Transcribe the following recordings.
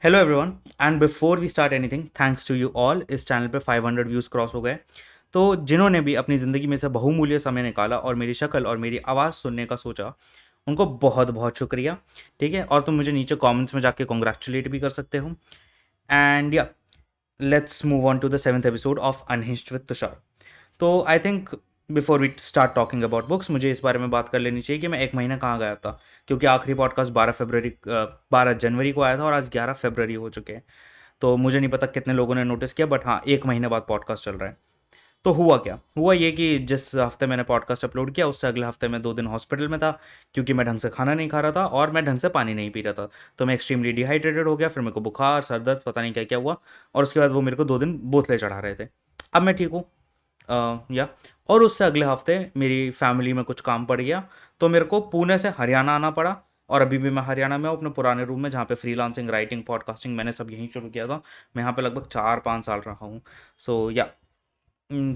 Hello everyone and before we start anything thanks to you all. इस channel पे 500 views cross हो गए। तो जिन्होंने भी अपनी ज़िंदगी में से बहुमूल्य समय निकाला और मेरी शक्ल और मेरी आवाज़ सुनने का सोचा, उनको बहुत बहुत शुक्रिया। ठीक है, और तुम मुझे नीचे कमेंट्स में जाके कॉन्ग्रेचुलेट भी कर सकते हो। And yeah let's move on to the 7th episode of unhinged with Tushar. तो I think before we start talking about books, मुझे इस बारे में बात कर लेनी चाहिए कि मैं एक महीना कहाँ गया था, क्योंकि आखिरी पॉडकास्ट 12 जनवरी को आया था और आज 11 फरवरी हो चुके हैं। तो मुझे नहीं पता कितने लोगों ने नोटिस किया, बट हाँ, एक महीने बाद पॉडकास्ट चल रहा है। तो हुआ क्या, हुआ ये कि जिस हफ्ते मैंने पॉडकास्ट अपलोड किया उससे अगले हफ्ते मैं 2 दिन हॉस्पिटल में था, क्योंकि मैं ढंग से खाना नहीं खा रहा था और मैं ढंग से पानी नहीं पी रहा था। तो मैं एक्सट्रीमली डिहाइड्रेटेड हो गया, फिर मेरे को बुखार, सर दर्द, पता नहीं क्या क्या हुआ। और उसके बाद वो मेरे को 2 दिन बोतलें चढ़ा रहे थे। अब मैं ठीक हूँ। या और उससे अगले हफ्ते मेरी फैमिली में कुछ काम पड़ गया, तो मेरे को पुणे से हरियाणा आना पड़ा। और अभी भी मैं हरियाणा में हूँ, अपने पुराने रूम में, जहाँ पे फ्रीलांसिंग, राइटिंग, पॉडकास्टिंग मैंने सब यहीं शुरू किया था। मैं यहाँ पे लगभग 4-5 साल रहा हूँ। सो या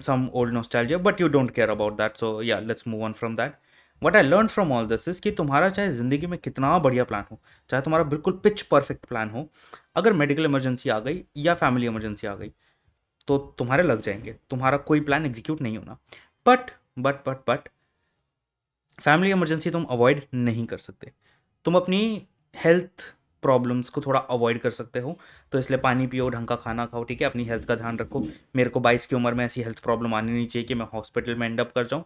some old nostalgia, but you don't care about that. So yeah, let's move on from that. What I learned from all this is कि तुम्हारा चाहे ज़िंदगी में कितना बढ़िया प्लान हो, चाहे तुम्हारा बिल्कुल पिच परफेक्ट प्लान हो, अगर मेडिकल इमरजेंसी आ गई या फैमिली इमरजेंसी आ गई, तो तुम्हारे लग जाएंगे, तुम्हारा कोई प्लान एग्जीक्यूट नहीं होना। बट बट फैमिली इमरजेंसी तुम अवॉइड नहीं कर सकते। तुम अपनी हेल्थ प्रॉब्लम्स को थोड़ा अवॉइड कर सकते हो। तो इसलिए पानी पियो, ढंग का खाना खाओ, ठीक है, अपनी हेल्थ का ध्यान रखो। मेरे को 22 की उम्र में ऐसी हेल्थ प्रॉब्लम आनी नहीं चाहिए कि मैं हॉस्पिटल में एंड अप कर जाऊँ।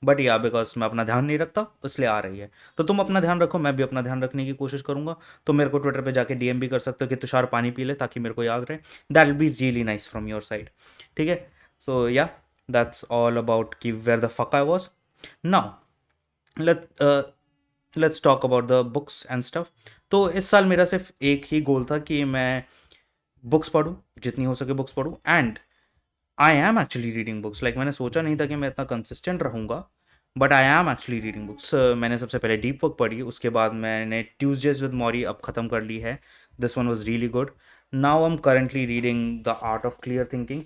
बट या बिकॉज मैं अपना ध्यान नहीं रखता, इसलिए आ रही है। तो तुम अपना ध्यान रखो, मैं भी अपना ध्यान रखने की कोशिश करूंगा। तो मेरे को ट्विटर पे जाके डीएम भी कर सकते हो कि तुषार पानी पी ले, ताकि मेरे को याद रहे। That will be really nice from your side. ठीक है। So yeah that's all about कि where the fuck I was now. Let let's talk about the books and stuff. तो इस साल मेरा सिर्फ एक ही गोल था कि मैं बुक्स पढूँ, जितनी हो सके बुक्स पढूँ। And I am actually reading books. Like मैंने सोचा नहीं था कि मैं इतना कंसिस्टेंट रहूँगा, but I am actually reading books. मैंने सबसे पहले डीप वर्क पढ़ी, उसके बाद मैंने ट्यूजडेज विद मॉरी अब ख़त्म कर ली है। This one was really good. Now I am currently reading the art of clear thinking.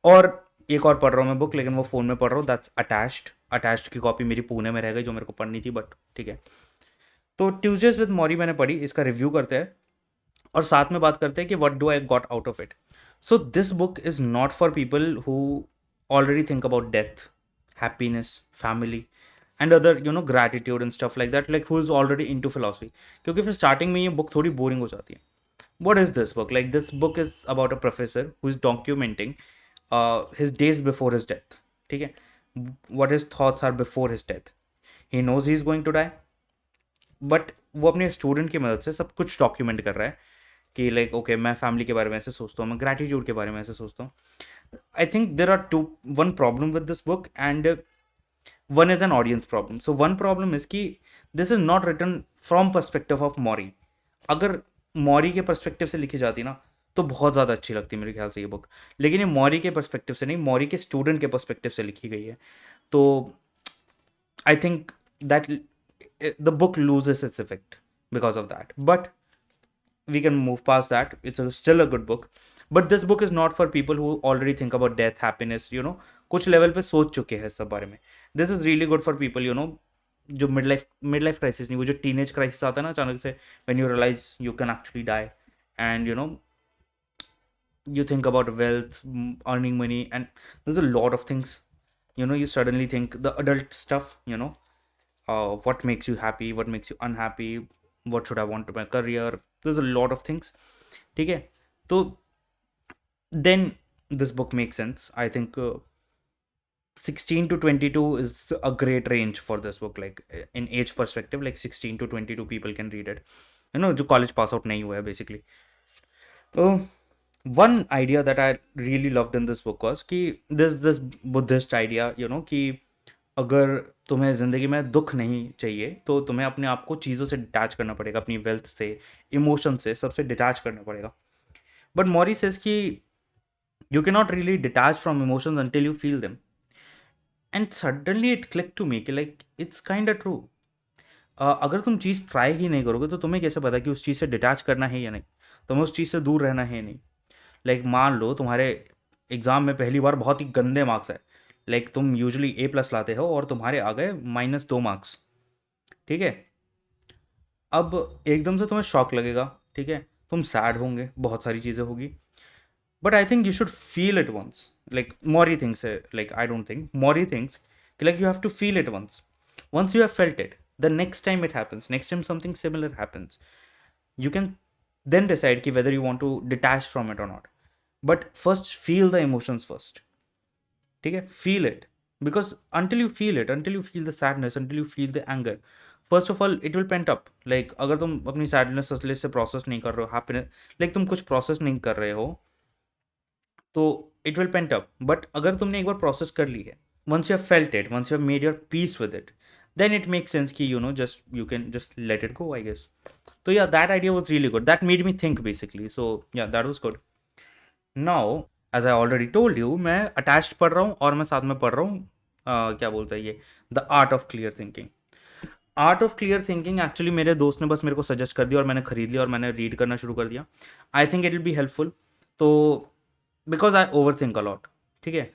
और एक और पढ़ रहा हूँ मैं बुक, लेकिन वो फ़ोन में पढ़ रहा हूँ, दैट्स अटैच्ड। अटैच्ड की कॉपी मेरी पुणे में रह गई, जो मेरे को पढ़नी थी, बट ठीक है। तो ट्यूजडेज विद मॉरी मैंने पढ़ी, इसका रिव्यू करते हैं और साथ में बात करते हैं कि what do I got out of it. So this book is not for people who already think about death, happiness, family and other gratitude and stuff like that, like who is already into philosophy. क्योंकि फिर starting में ये book थोड़ी boring हो जाती है। What is this book? Like, this book is about a professor who is documenting his days before his death. ठीक है, what his thoughts are before his death. He knows he is going to die, but वो अपने student की मदद से सब कुछ document कर रहा है कि लाइक ओके, मैं फैमिली के बारे में ऐसे सोचता हूँ, मैं ग्रैटिट्यूड के बारे में ऐसे सोचता हूँ। I think there are two one problem with this book and one is an audience problem. So one problem is कि this is not written from perspective of Morrie. अगर मौरी के पर्सपेक्टिव से लिखी जाती ना, तो बहुत ज़्यादा अच्छी लगती मेरे ख्याल से ये बुक। लेकिन ये मौरी के पर्सपेक्टिव से नहीं, मौरी के स्टूडेंट के पर्सपेक्टिव से लिखी गई है। तो I think that the book loses its effect because of that. But we can move past that. It's still a good book. But this book is not for people who already think about death, happiness, कुछ level पे सोच चुके हैं इस सब बारे में। This is really good for people, जो मिड लाइफ क्राइसिस नहीं, वो जो टीनेज क्राइसिस आता है ना अचानक से, when you realise you can actually die, and you think about wealth, earning money, and there's a lot of things. You suddenly think the adult stuff, what makes you happy, what makes you unhappy, what should I want to my career. There's a lot of things. ठीक है, तो then this book makes sense. I think 16 to 22 is a great range for this book. Like in age perspective, like 16 to 22 people can read it. जो college pass out नहीं हुआ है basically. One idea that I really loved in this book was कि this Buddhist idea, कि अगर तुम्हें ज़िंदगी में दुख नहीं चाहिए, तो तुम्हें अपने आप को चीज़ों से डिटैच करना पड़ेगा, अपनी वेल्थ से, इमोशन से, सबसे डिटैच करना पड़ेगा। बट मॉरी सेज कि you can not really detach from emotions until you feel them. And suddenly it click to me कि like it's kind of true. अगर तुम चीज़ ट्राई ही नहीं करोगे, तो तुम्हें कैसे पता कि उस चीज़ से डिटैच करना है या नहीं, तुम्हें उस चीज़ से दूर रहना है या नहीं। लाइक मान लो तुम्हारे एग्ज़ाम में पहली बार बहुत ही गंदे मार्क्स आए, लाइक तुम यूजुअली A+ लाते हो और तुम्हारे आ गए -2 मार्क्स। ठीक है, अब एकदम से तुम्हें शॉक लगेगा, ठीक है, तुम सैड होंगे, बहुत सारी चीज़ें होगी, but I think you should feel it once. Like Maury thinks, like I don't think Maury thinks like you have to feel it once you have felt it, the next time it happens, next time something similar happens, you can then decide ki whether you want to detach from it or not. But first feel the emotions first. ठीक है, feel it, because until you feel it, until you feel the sadness, until you feel the anger, first of all it will pent up. like अगर तुम अपनी sadness असले से process नहीं कर रहे हो, happiness like तुम कुछ process नहीं कर रहे हो, तो it will pent up. but अगर तुमने एक बार process कर ली है, once you have felt it, once you have made your peace with it, then it makes sense कि just you can just let it go, I guess. So yeah, that idea was really good. That made me think basically. So yeah, that was good. Now, as I already told you, मैं attached पढ़ रहा हूँ और मैं साथ में पढ़ रहा हूँ क्या बोलते हैं ये, the art of clear thinking. Art of clear thinking actually मेरे दोस्त ने बस मेरे को सजेस्ट कर दिया और मैंने खरीद लिया और मैंने रीड करना शुरू कर दिया. I think it will be helpful. तो because I over think a lot. ठीक है,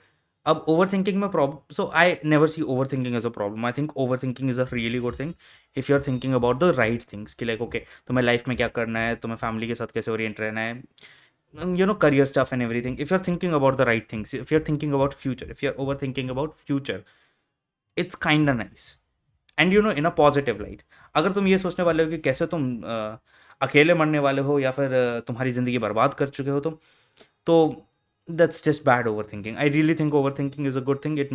अब ओवर थिंकिंग में problem, so I never see over thinking as a problem. I think over thinking is a really good thing if you are thinking about the right things कि like okay तुम्हें life में क्या करना है, तुम्हें family के साथ कैसे ओरिएंट रहना है, career stuff and everything. If you're thinking about the right things, if you're thinking about future, if you're overthinking about future, it's kind of nice. And in a positive light. अगर तुम ये सोचने वाले हो कि कैसे तुम अकेले मरने वाले हो या फिर तुम्हारी ज़िंदगी बर्बाद कर चुके हो तुम, तो that's just bad overthinking. I really think overthinking is a good thing. It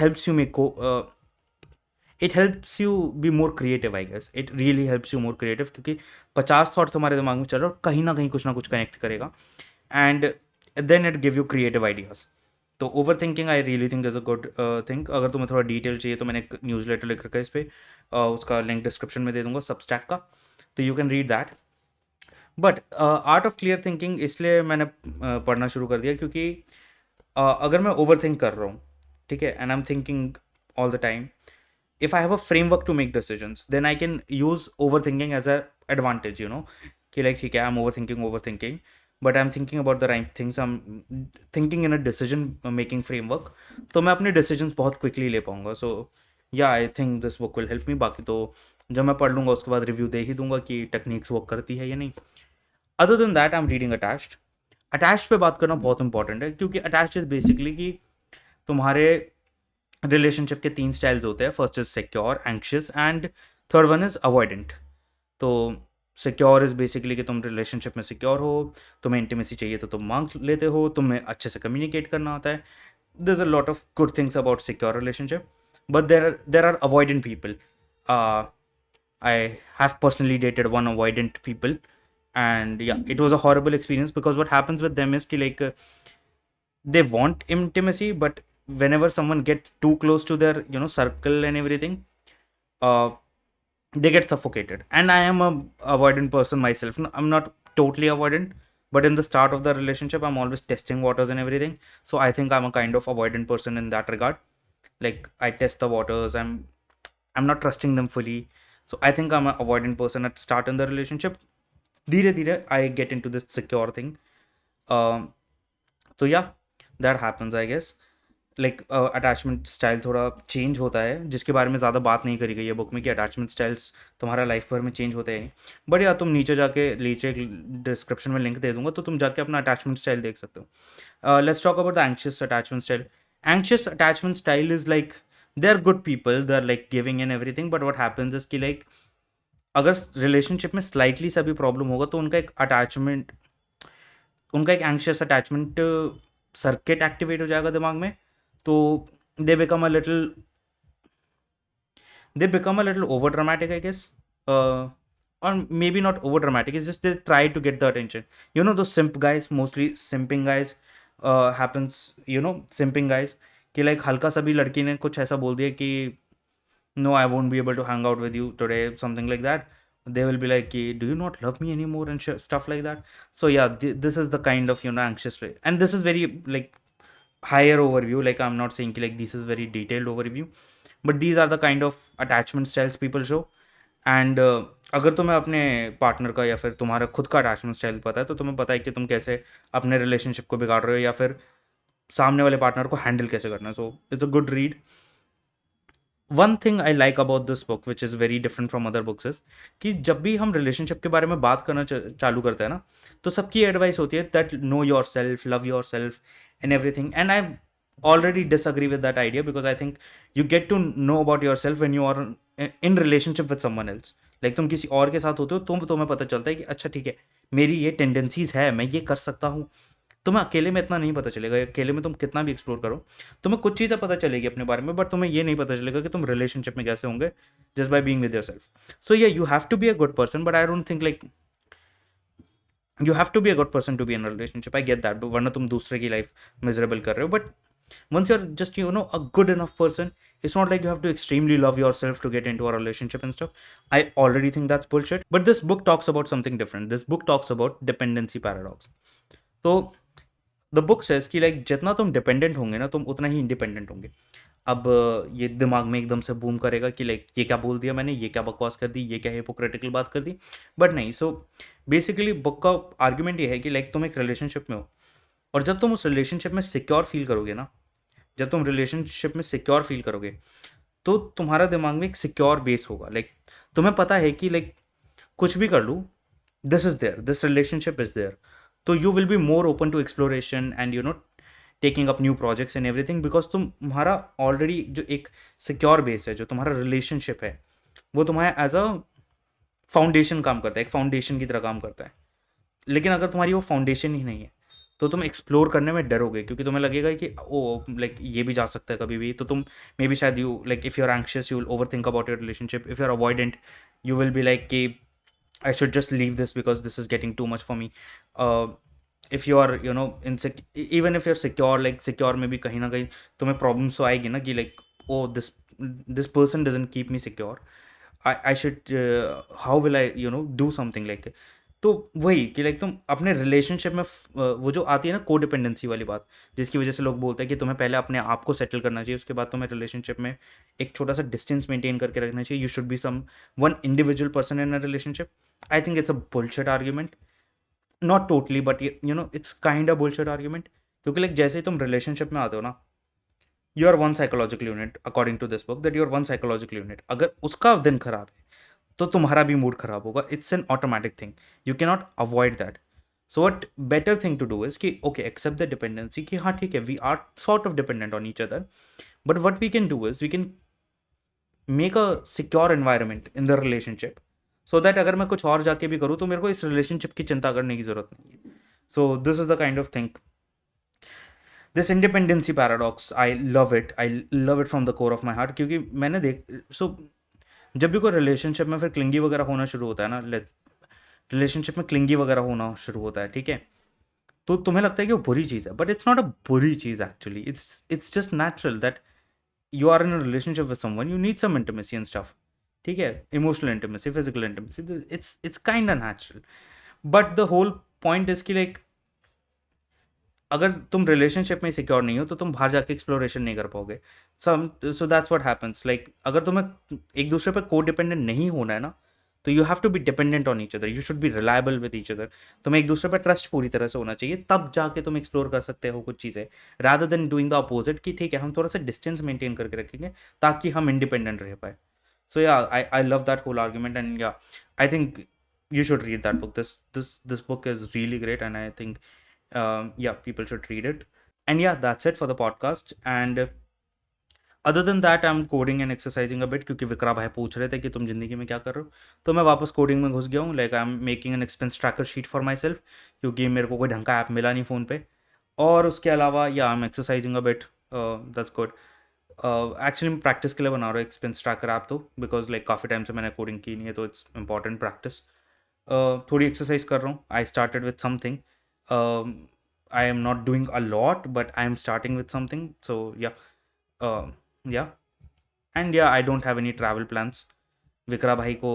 helps you it helps you be more creative, I guess. It really helps you more creative क्योंकि 50 थॉट तुम्हारे दिमाग में चल रहा है और कहीं ना कहीं कुछ ना कुछ कनेक्ट करेगा, and then it give you creative ideas. तो over thinking I really think is a good thing. अगर तुम्हें थोड़ा डिटेल चाहिए तो मैंने एक न्यूज़ लेटर लिख रखा है इस पर, उसका लिंक डिस्क्रिप्शन में दे दूंगा, सबस्टैक का, तो you can read that. But art of clear thinking इसलिए मैंने पढ़ना शुरू कर दिया क्योंकि अगर मैं ओवर थिंक कर रहा हूँ, ठीक है, and I am thinking all the time, if I have a framework to make decisions, then I can use overthinking as a advantage, कि like ठीक है, I'm overthinking, but I'm thinking about the right things, I'm thinking in a decision making framework, तो मैं अपने decisions बहुत quickly ले पाऊंगा. So yeah, I think this book will help me. बाकी तो जब मैं पढ़ लूँगा उसके बाद रिव्यू दे ही दूंगा कि टेक्निक्स वर्क करती है या नहीं. Other than that I am reading attached. Attached पे बात करना बहुत इंपॉर्टेंट है क्योंकि अटैच्ड इज बेसिकली कि तुम्हारे रिलेशनशिप के 3 स्टाइल्स होते हैं. First is secure, anxious and third one is avoidant. तो सिक्योर इज बेसिकली कि तुम रिलेशनशिप में सिक्योर हो, तुम्हें इंटीमेसी चाहिए तो तुम मांग लेते हो, तुम्हें अच्छे से कम्युनिकेट करना आता है. There is a lot of good things about secure relationship, but there are avoidant people. I have personally dated one avoidant people, and yeah, it was a horrible experience because what happens with them is ki, like they want intimacy, but whenever someone gets too close to their circle and everything, uh, they get suffocated. And I am a avoidant person myself. I'm not totally avoidant, but in the start of the relationship I'm always testing waters and everything. So I think I'm a kind of avoidant person in that regard. Like I test the waters, I'm not trusting them fully. So I think I'm an avoidant person at start in the relationship. धीरे धीरे I get into this secure thing. तो yeah that happens, I guess. Like attachment style थोड़ा change होता है, जिसके बारे में ज़्यादा बात नहीं करी गई है बुक में कि अटैचमेंट स्टाइल्स तुम्हारा लाइफ भर में चेंज होते हैं. बट या तुम नीचे डिस्क्रिप्शन में लिंक दे दूंगा, तो तुम जाके अपना अटैचमेंट स्टाइल देख सकते हो. Let's talk about the anxious attachment style. Anxious attachment style is like they are good people, they are like giving and everything, but what happens is कि लाइक अगर रिलेशनशिप में स्लाइटली सा भी problem होगा तो उनका एक एंक्शियस अटैचमेंट सर्किट एक्टिवेट हो जाएगा दिमाग में. तो they become a little over dramatic, I guess. or maybe not over dramatic, it's just they try to get the attention. Those simp guys, mostly simping guys, happens, simping guys कि like हल्का सा भी लड़की ने कुछ ऐसा बोल दिया कि no, I won't be able to hang out with you today, something like that, they will be like, do you not love me anymore, and stuff like that. So yeah, this is the kind of anxious way, and this is very like higher overview. Like I'm not saying like this is very detailed overview, but these are the kind of attachment styles people show. And अगर तुम्हें अपने partner का या फिर तुम्हारा खुद का attachment style पता है, तो तुम्हें पता है कि तुम कैसे अपने रिलेशनशिप को बिगाड़ रहे हो या फिर सामने वाले पार्टनर को हैंडल कैसे करना है. So it's a good read. One thing I like about this book which is very different from other books is कि जब भी हम रिलेशनशिप के बारे में बात करना चालू करते हैं ना, तो सबकी एडवाइस होती है that know your self, love your self and everything, and I already disagree with that idea because I think you get to know about yourself when you are in relationship with someone else. Like तुम किसी और के साथ होते हो, तुम्हें पता चलता है कि अच्छा ठीक है, मेरी ये टेंडेंसीज है, मैं ये कर सकता हूँ। तुम्हें अकेले में इतना नहीं पता चलेगा, अकेले में तुम कितना भी एक्सप्लोर करो, तुम्हें कुछ चीज़ें पता चलेगी अपने बारे में, बट तुम्हें ये नहीं पता चलेगा कि तुम रिलेशनशिप में कैसे होंगे just by being with yourself. So yeah you have to be a good person, but I don't think like you have to be a good person to be in relationship. I get that, वरना तुम दूसरे की life miserable कर रहे हो। But once you're just a good enough person, it's not like you have to extremely love yourself to get into a relationship and stuff. I already think that's bullshit, but this book talks about something different. This book talks about dependency paradox. So the book says कि like जितना तुम dependent होंगे ना, तुम उतना ही independent होंगे। अब ये दिमाग में एकदम से बूम करेगा कि लाइक ये क्या बोल दिया मैंने, ये क्या बकवास कर दी, ये क्या हिपोक्रेटिकल बात कर दी, बट नहीं। सो बेसिकली बुक का आर्ग्यूमेंट ये है कि लाइक तुम एक रिलेशनशिप में हो, और जब तुम उस रिलेशनशिप में सिक्योर फील करोगे ना, जब तुम रिलेशनशिप में सिक्योर फील करोगे, तो तुम्हारा दिमाग में एक सिक्योर बेस होगा। लाइक तुम्हें पता है कि लाइक कुछ भी कर लूँ, this is there, this relationship is there, तो you will be more open to exploration and taking up new projects and everything, because तुम्हारा ऑलरेडी जो एक सिक्योर बेस है, जो तुम्हारा रिलेशनशिप है, वो तुम्हारा एज अ फाउंडेशन काम करता है, एक फाउंडेशन की तरह काम करता है। लेकिन अगर तुम्हारी वो फाउंडेशन ही नहीं है, तो तुम एक्सप्लोर करने में डरोगे, क्योंकि तुम्हें लगेगा कि ओ लाइक ये भी जा सकता है कभी भी। तो तुम मे बी शायद you like if you are anxious, you will overthink about your relationship. If you are avoidant, you will be like कि I should just leave this because this is getting too much for me. If you are in even if you are secure, like secure में भी कहीं ना कहीं तुम्हें problems तो आएगी ना कि like oh this person doesn't keep me secure, I should how will I do something like. तो वही कि लाइक तुम अपने रिलेशनशिप में वो जो आती है ना को डिपेंडेंसी वाली बात, जिसकी वजह से लोग बोलते हैं कि तुम्हें पहले अपने आप को सेटल करना चाहिए, उसके बाद तुम्हें रिलेशनशिप में एक छोटा सा डिस्टेंस मेंटेन करके रखना चाहिए। You should be someone individual person in a relationship. I think it's a bullshit argument, not totally but it's kinda bullshit argument. क्योंकि लाइक जैसे ही तुम रिलेशनशिप में आते हो ना, you are one psychological unit according to this book, that you are one psychological unit. अगर उसका दिन खराब है तो तुम्हारा भी मूड खराब होगा। It's an automatic thing, you can not avoid that. So what better thing to do is कि ओके एक्सेप्ट द डिपेंडेंसी, कि हाँ ठीक है, we are sort of dependent on each other, but what we can do is we can make a secure environment in the relationship, so that अगर मैं कुछ और जाके भी करूँ तो मेरे को इस रिलेशनशिप की चिंता करने की जरूरत नहीं है। So this is the kind of thing, this independency paradox, I love it from the core of my heart. क्योंकि मैंने जब भी कोई रिलेशनशिप में फिर क्लिंगी वगैरह होना शुरू होता है ना, रिलेशनशिप में क्लिंगी वगैरह होना शुरू होता है, ठीक है, तो तुम्हें लगता है कि वो बुरी चीज़ है, बट इट्स नॉट अ बुरी चीज़ actually. It's just natural that you are in a relationship with someone, you need some intimacy and stuff, ठीक है, emotional intimacy, physical intimacy, it's kind of natural. But the whole point is कि like अगर तुम relationship में secure नहीं हो तो तुम बाहर जाके एक्सप्लोरेशन नहीं कर पाओगे। So that's what happens. Like अगर तुम्हें एक दूसरे पर को डिपेंडेंट नहीं होना है ना, तो you have to be dependent on each other, you should be reliable with each other. तुम्हें एक दूसरे पर ट्रस्ट पूरी तरह से होना चाहिए, तब जाके तुम एक्सप्लोर कर सकते हो कुछ चीज़ें, rather than doing the opposite कि ठीक है हम थोड़ा सा डिस्टेंस मेंटेन करके रखेंगे ताकि हम इंडिपेंडेंट रह पाए। So yeah I love that whole argument, and yeah I think you should read that book. This book is really great, and I think yeah, people should read it. And yeah, that's it for the podcast. And other than that, I'm coding and exercising a bit, क्योंकि विक्रा भाई पूछ रहे थे कि तुम जिंदगी में क्या कर रहे हो, तो मैं वापस कोडिंग में घुस गया हूँ। Like I am making an expense tracker sheet for my self, क्योंकि मेरे को कोई ढंग का ऐप मिला नहीं फ़ोन पे। और उसके अलावा yeah I am exercising a bit, that's good. Actually मैं प्रैक्टिस के लिए बना रहा हूँ एक्सपेंस ट्रैकर ऐप, तो बिकॉज लाइक काफ़ी टाइम से मैंने कोडिंग की नहीं है, तो इट्स इंपॉर्टेंट प्रैक्टिस। थोड़ी एक्सरसाइज कर रहा हूँ। I started with something, I am not doing a lot but I am starting with something. So yeah and yeah I don't have any travel plans. विक्रा भाई को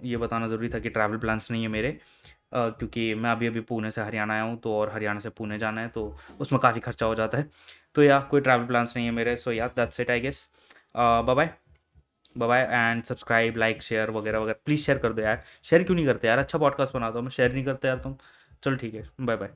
ये बताना ज़रूरी था कि ट्रैवल प्लान्स नहीं है मेरे, क्योंकि मैं अभी अभी पुणे से हरियाणा आया हूँ, तो और हरियाणा से पुणे जाना है, तो उसमें काफ़ी खर्चा हो जाता है। तो या कोई ट्रैवल प्लान्स नहीं है मेरे। So yeah that's it I guess. Bye bye, bye bye, and subscribe, like, share वगैरह वगैरह। प्लीज़ शेयर कर दो यार, शेयर क्यों नहीं करते यार, अच्छा पॉडकास्ट बनाता हूँ मैं, शेयर नहीं करते यार तुम। चलो ठीक है, बाय बाय।